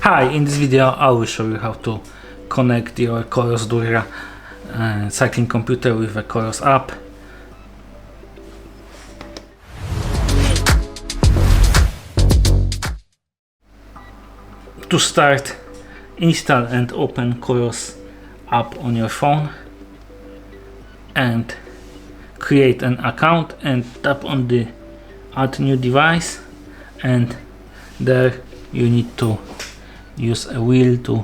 Hi, in this video I will show you how to connect your COROS Dura cycling computer with a COROS app. To start, install and open COROS app on your phone and create an account and tap on the add new device, and there you need to use a wheel to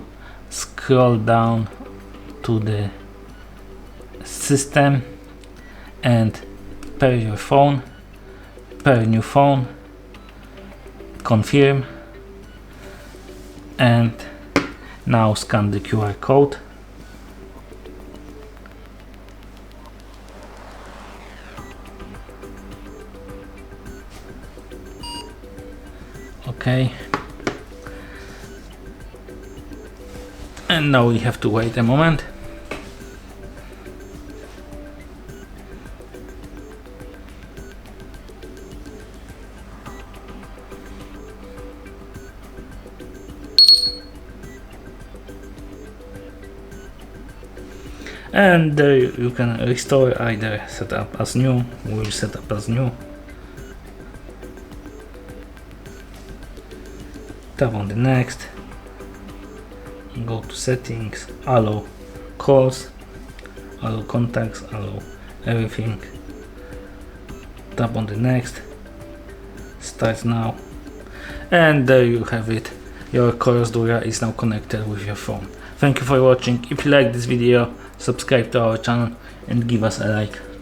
scroll down to the system and pair your phone, pair new phone, confirm, and now scan the QR code. Okay, and now we have to wait a moment. And there you can restore, either set up as new. We will set up as new. Tap on the next, go to settings, allow calls, allow contacts, allow everything. Tap on the next, start now, and there you have it. Your COROS Dura is now connected with your phone. Thank you for watching. If you like this video, subscribe to our channel and give us a like.